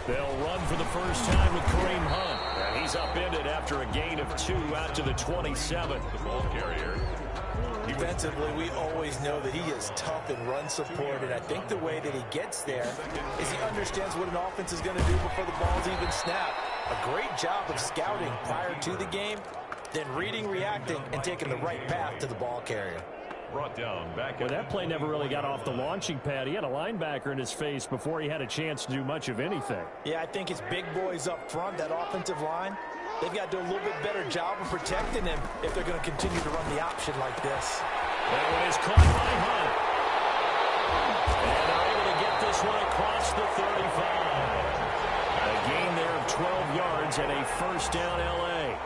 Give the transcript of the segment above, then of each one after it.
They'll run for the first time with Kareem Hunt. And he's upended after a gain of 2 out to the 27. The ball carrier. Defensively, we always know that he is tough and run support, and I think the way that he gets there is he understands what an offense is going to do before the ball's even snapped. A great job of scouting prior to the game, then reading, reacting, and taking the right path to the ball carrier. Brought down back. Well, that play never really got off the launching pad. He had a linebacker in his face before he had a chance to do much of anything. Yeah, I think it's big boys up front, that offensive line. They've got to do a little bit better job of protecting him if they're going to continue to run the option like this. That one is caught by Hunt. And they're able to get this one across the 35. A gain there of 12 yards and a first down L.A.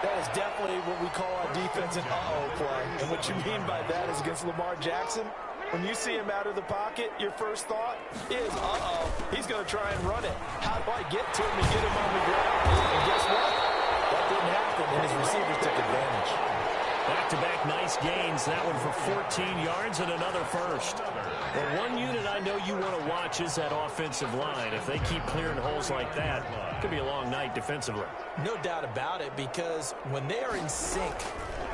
That is definitely what we call our defense an uh-oh play. And what you mean by that is against Lamar Jackson, when you see him out of the pocket, your first thought is, uh-oh, he's going to try and run it. How do I get to him and get him on the ground? And guess what? That didn't happen, and his receivers took advantage. Back-to-back nice gains. That one for 14 yards and another first. Well, one unit I know you want to watch is that offensive line. If they keep clearing holes like that, it could be a long night defensively. No doubt about it, because when they are in sync,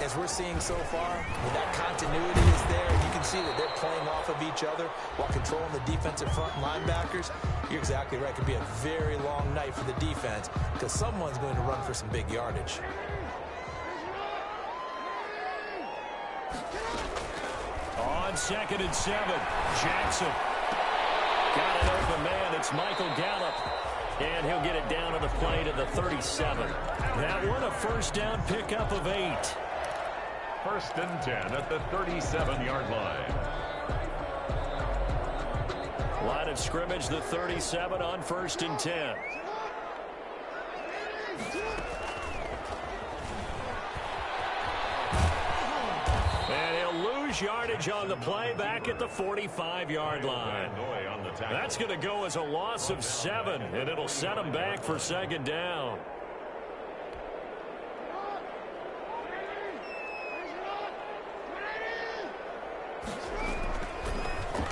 as we're seeing so far, when that continuity is there, you can see that they're playing off of each other while controlling the defensive front linebackers. You're exactly right. It could be a very long night for the defense because someone's going to run for some big yardage. On 2nd and 7, Jackson. Got an open man. It's Michael Gallup. And he'll get it down to the play to the 37. That one a first down pickup of 8. First and 10 at the 37-yard line. Line of scrimmage, the 37 on 1st and 10. And he'll lose yardage on the play back at the 45-yard line. That's going to go as a loss of 7, and it'll set him back for 2nd down.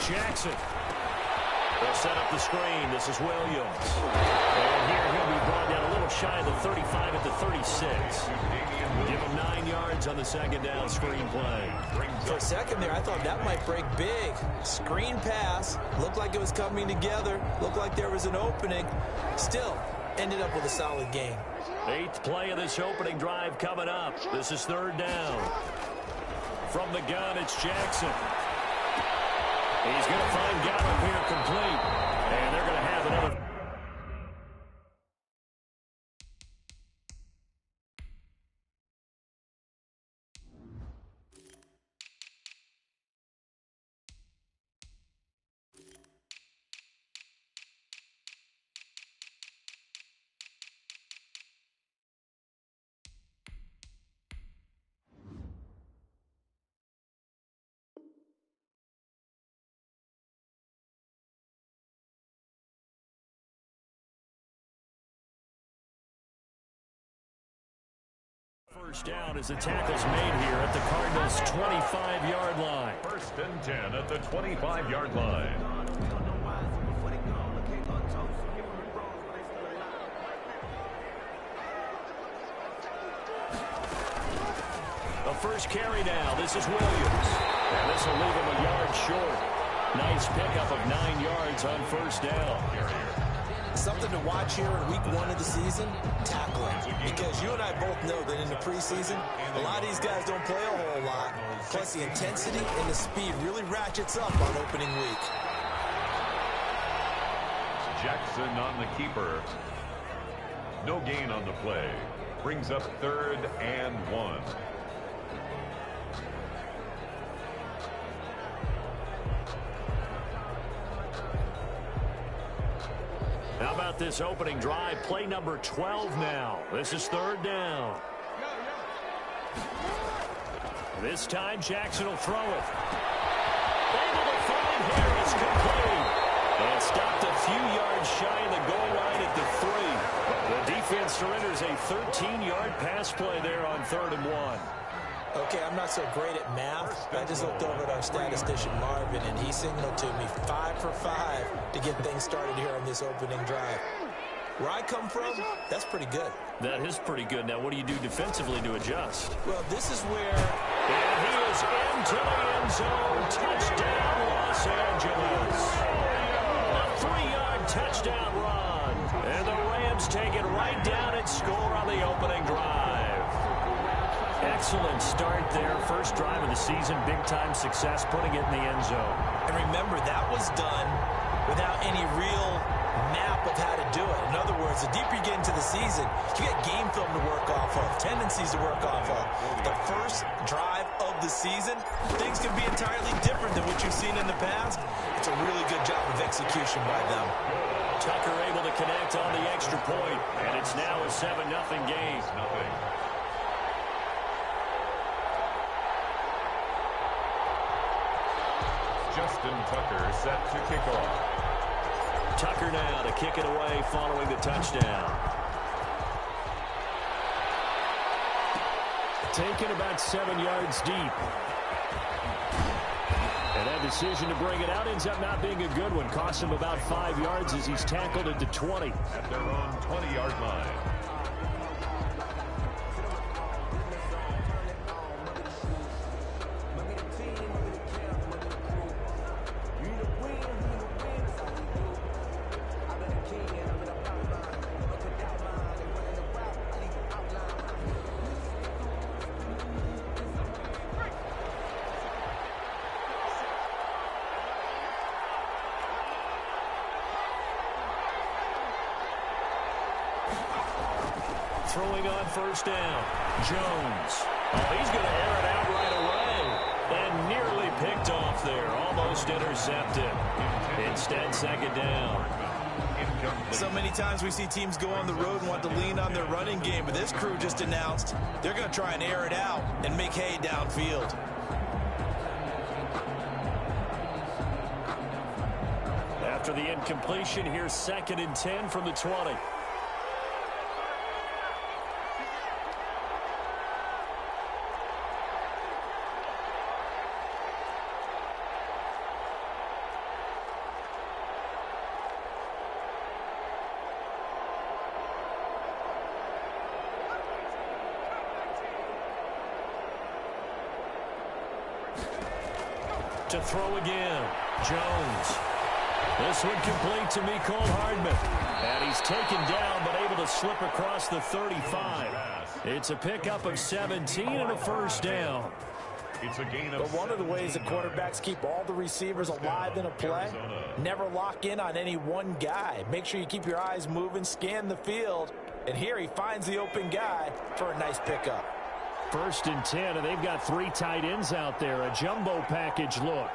Jackson. They'll set up the screen. This is Williams. And here he'll be brought down a little shy of the 35 at the 36. Give him 9 yards on the 2nd down screen play. For a second there, I thought that might break big. Screen pass. Looked like it was coming together. Looked like there was an opening. Still, ended up with a solid game. 8th play of this opening drive coming up. This is 3rd down. From the gun, it's Jackson. He's going to find Gallup here complete. And they're going to have another. First down as the tackle's made here at the Cardinals' 25-yard line. First and 10 at the 25-yard line. The first carry now. This is Williams. And this will leave him a yard short. Nice pickup of 9 yards on first down. Something to watch here in week 1 of the season, tackling. Because you and I both know that in the preseason, a lot of these guys don't play a whole lot. Plus the intensity and the speed really ratchets up on opening week. Jackson on the keeper. No gain on the play. Brings up 3rd and 1. How about this opening drive? Play number 12 now. This is 3rd down. This time, Jackson will throw it. Able to find Harris complete. And stopped a few yards shy of the goal line at the 3. The defense surrenders a 13-yard pass play there on 3rd and 1. Okay, I'm not so great at math. I just looked over at our statistician, Marvin, and he signaled to me 5 for 5 to get things started here on this opening drive. Where I come from, that's pretty good. That is pretty good. Now, what do you do defensively to adjust? Well, this is where... And he is into the end zone. Touchdown, Los Angeles. A 3-yard touchdown run. And the Rams take it right down and score on the opening drive. Excellent start there. First drive of the season. Big-time success putting it in the end zone. And remember, that was done without any real map of how to do it. In other words, the deeper you get into the season, you get game film to work off of, tendencies to work off of. The first drive of the season, things can be entirely different than what you've seen in the past. It's a really good job of execution by them. Tucker able to connect on the extra point, and it's now a 7-0 game. Justin Tucker set to kick off. Tucker now to kick it away following the touchdown. Taken about 7 yards deep. And that decision to bring it out ends up not being a good one. Costs him about 5 yards as he's tackled at the 20. At their own 20-yard line. Throwing on first down. Jones. Oh, he's going to air it out right away. And nearly picked off there. Almost intercepted. Instead, second down. So many times we see teams go on the road and want to lean on their running game, but this crew just announced they're going to try and air it out and make hay downfield. After the incompletion, here's 2nd and 10 from the 20. To throw again. Jones. This one complete to Mecole Hardman. And he's taken down but able to slip across the 35. It's a pickup of 17 and a first down. It's a gain of But one of the ways the quarterbacks keep all the receivers alive in a play, never lock in on any one guy. Make sure you keep your eyes moving, scan the field. And here he finds the open guy for a nice pickup. 1st and 10, and they've got 3 tight ends out there. A jumbo package look.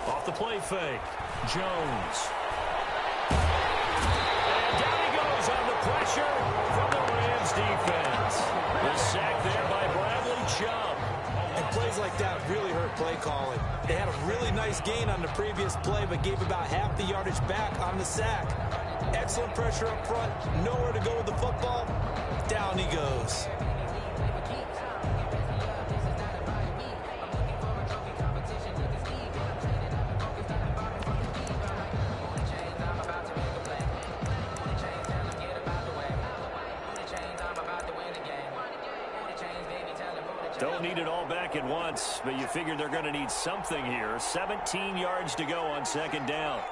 Off the play fake. Jones. And down he goes on the pressure from the Rams defense. The sack there by Bradley Chubb. And plays like that really hurt play calling. They had a really nice gain on the previous play, but gave about half the yardage back on the sack. Excellent pressure up front. Nowhere to go with the football. Down he goes. Don't need it all back at once, but you figure they're going to need something here. 17 yards to go on 2nd down.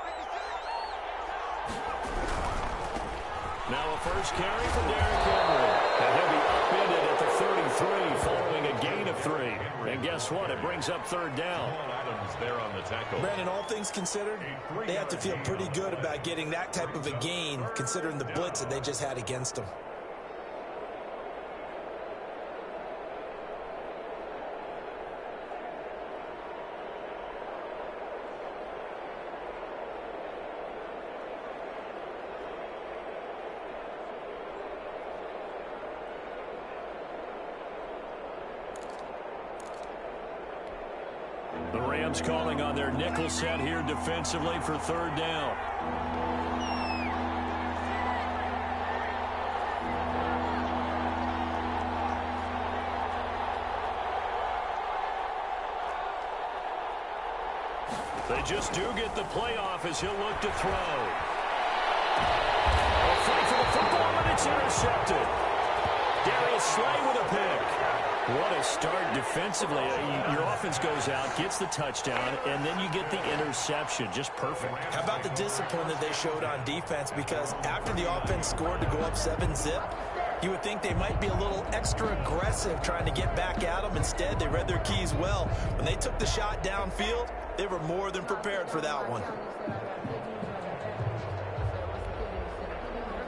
Now a first carry for Derrick Henry. And he'll be upended at the 33 following a gain of 3. And guess what? It brings up 3rd down. there on the tackle. Brandon, all things considered, they have to feel pretty good about getting that type of a gain considering the blitz that they just had against them. The Rams calling on their nickel set here defensively for 3rd down. They just do get the playoff as he'll look to throw. A fight for the football, and it's intercepted. Darius Slay with a pick. What a start defensively. Your offense goes out, gets the touchdown, and then you get the interception. Just perfect. How about the discipline that they showed on defense? Because after the offense scored to go up 7-zip, you would think they might be a little extra aggressive trying to get back at them. Instead, they read their keys well. When they took the shot downfield, they were more than prepared for that one.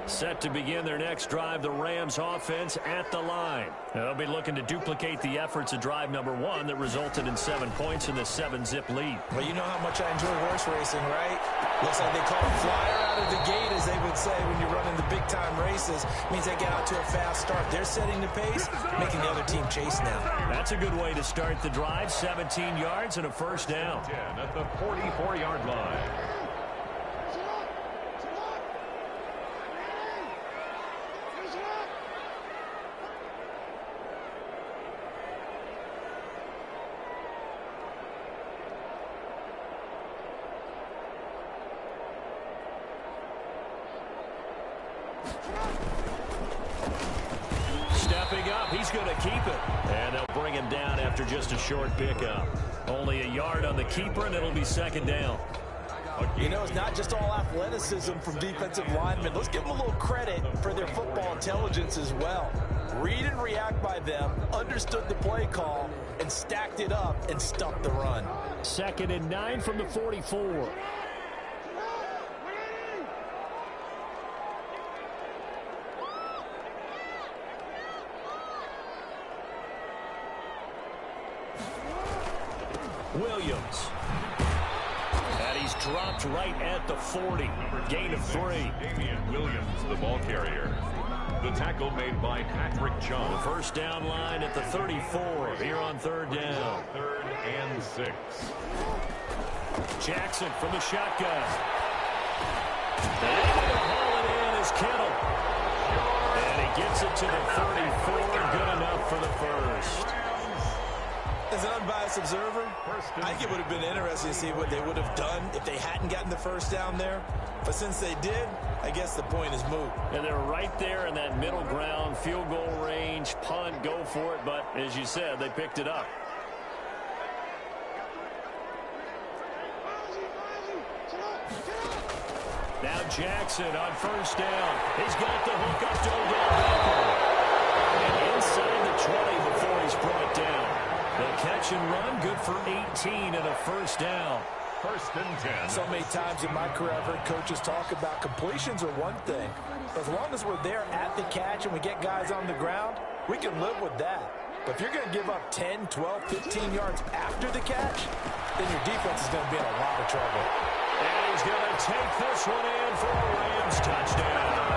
Set to begin their next drive, the Rams offense at the line. They'll be looking to duplicate the efforts of drive number 1 that resulted in 7 points in the 7-zip lead. Well, you know how much I enjoy horse racing, right? Looks like they call a flyer out of the gate, as they would say when you're running the big-time races. It means they get out to a fast start. They're setting the pace, making the other team chase now. That's a good way to start the drive. 17 yards and a first down. 10 at the 44-yard line. Stepping up, he's going to keep it. And they'll bring him down after just a short pickup. Only a yard on the keeper, and it'll be second down. You know, it's not just all athleticism from defensive linemen. Let's give them a little credit for their football intelligence as well. Read and react by them, understood the play call, and stacked it up and stuck the run. 2nd and 9 from the 44. Williams. And he's dropped right at the 40. Gain of 3. Damian Williams, the ball carrier. The tackle made by Patrick Chung. The first down line at the 34 here on 3rd down. 3rd and 6. Jackson from the shotgun. And able to haul it in is Kittle. And he gets it to the 34. Good enough for the first. As an unbiased observer, I think it would have been interesting to see what they would have done if they hadn't gotten the first down there. But since they did, I guess the point is moot. And they're right there in that middle ground, field goal range, punt, go for it. But as you said, they picked it up. Now Jackson on first down. He's got the hook up to Odell Beckham. And inside the 20 before he's brought down. The catch and run, good for 18 and a first down. 1st and 10. So many times in my career, I've heard coaches talk about completions are one thing. As long as we're there at the catch and we get guys on the ground, we can live with that. But if you're going to give up 10, 12, 15 yards after the catch, then your defense is going to be in a lot of trouble. And he's going to take this one in for a Rams touchdown.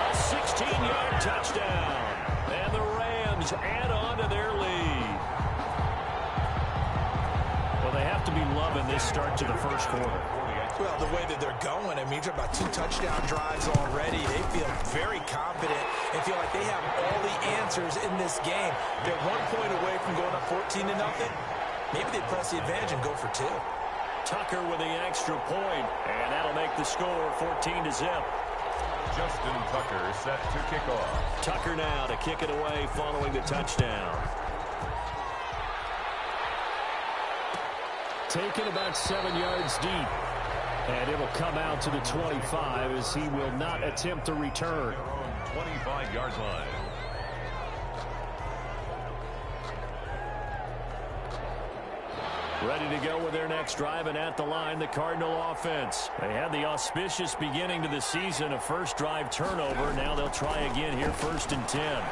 A 16-yard touchdown. And the Rams add on to their lead. Well, they have to be loving this start to the first quarter. Well, the way that they're going, I mean, you're about 2 touchdown drives already. They feel very confident and feel like they have all the answers in this game. They're 1 point away from going up 14-0. Maybe they press the advantage and go for 2. Tucker with the extra point, and that'll make the score 14-0. Justin Tucker set to kick off. Tucker now to kick it away following the touchdown. Taken about 7 yards deep. And it'll come out to the 25 as he will not attempt to return. 25-yard line. Ready to go with their next drive, and at the line, the Cardinal offense. They had the auspicious beginning to the season, a first drive turnover. Now they'll try again here, 1st and 10.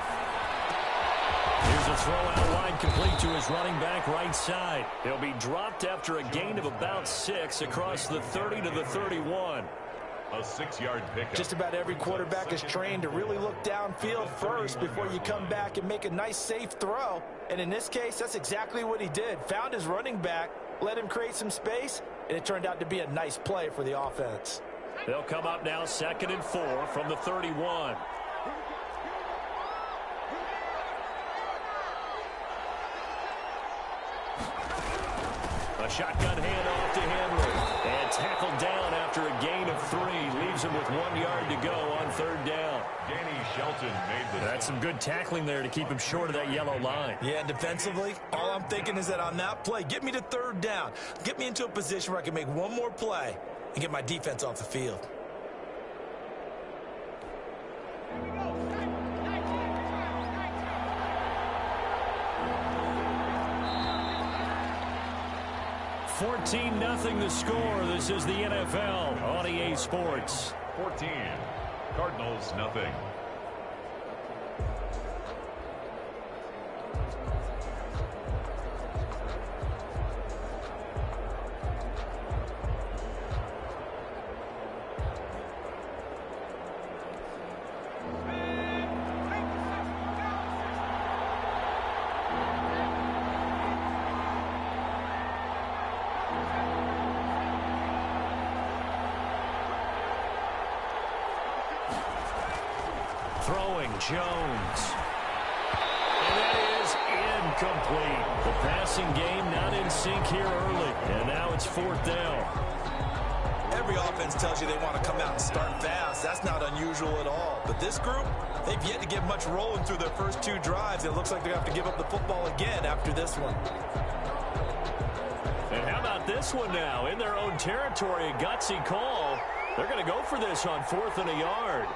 Here's a throw out wide, complete to his running back right side. He'll be dropped after a gain of about 6 across the 30 to the 31. A 6-yard pickup. Just about every quarterback is trained to really look downfield first before you come back and make a nice, safe throw. And in this case, that's exactly what he did. Found his running back, let him create some space, and it turned out to be a nice play for the offense. They'll come up now 2nd and 4 from the 31. A shotgun handoff to Henry. And tackled down after a gain of 3. Leaves him with 1 yard to go on 3rd down. Danny Shelton made the... That's some good tackling there to keep him short of that yellow line. Yeah, and defensively, all I'm thinking is that on that play, get me to 3rd down. Get me into a position where I can make one more play and get my defense off the field. $14-0 the score. This is the NFL on EA Sports. 14. Cardinals, nothing. Throwing, Jones. And that is incomplete. The passing game not in sync here early. And now it's 4th down. Every offense tells you they want to come out and start fast. That's not unusual at all. But this group, they've yet to get much rolling through their first 2 drives. It looks like they're going to have to give up the football again after this one. And how about this one now? In their own territory, a gutsy call. They're going to go for this on 4th and a yard.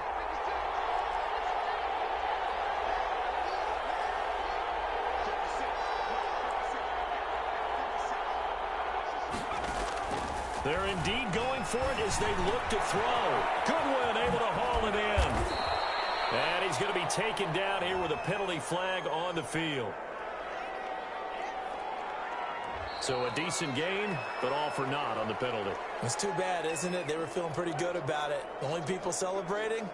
They're indeed going for it as they look to throw. Goodwin able to haul it in. And he's going to be taken down here with a penalty flag on the field. So a decent gain, but all for naught on the penalty. It's too bad, isn't it? They were feeling pretty good about it. The only people celebrating,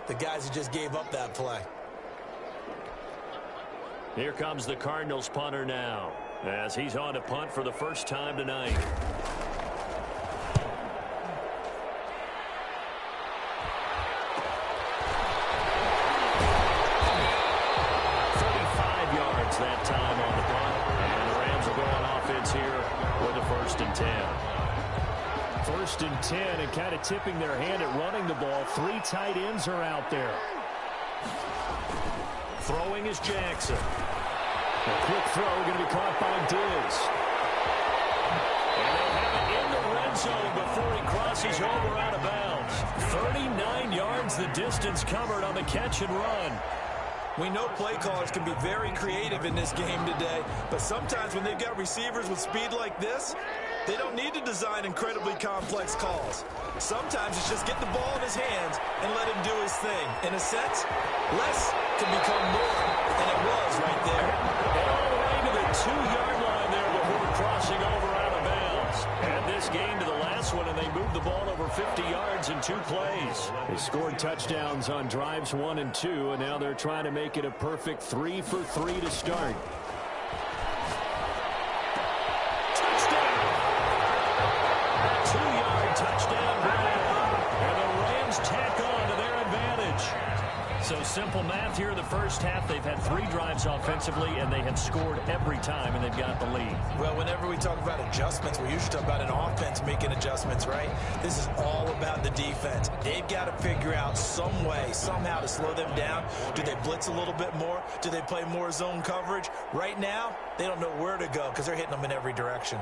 the guys who just gave up that play. Here comes the Cardinals punter now, as he's on to punt for the first time tonight. 35 yards that time on the punt, and the Rams will go on offense here with a 1st and 10. 1st and 10, and kind of tipping their hand at running the ball. 3 tight ends are out there. Throwing is Jackson. A quick throw going to be caught by Diz. And they'll have it in the red zone before he crosses over out of bounds. 39 yards the distance covered on the catch and run. We know play callers can be very creative in this game today, but sometimes when they've got receivers with speed like this, they don't need to design incredibly complex calls. Sometimes it's just get the ball in his hands and let him do his thing. In a sense, less can become more, and it was right there. And all the way to the 2-yard line there before crossing over out of bounds. And this game to the last one, and they moved the ball over 50 yards in 2 plays. They scored touchdowns on drives 1 and 2, and now they're trying to make it a perfect 3 for 3 to start. Touchdown grab. And the Rams tack on to their advantage. So simple math here in the first half. They've had 3 drives offensively, and they have scored every time, and they've got the lead. Well, whenever we talk about adjustments, we usually talk about an offense making adjustments, right? This is all about the defense. They've got to figure out some way, somehow to slow them down. Do they blitz a little bit more? Do they play more zone coverage? Right now, they don't know where to go because they're hitting them in every direction.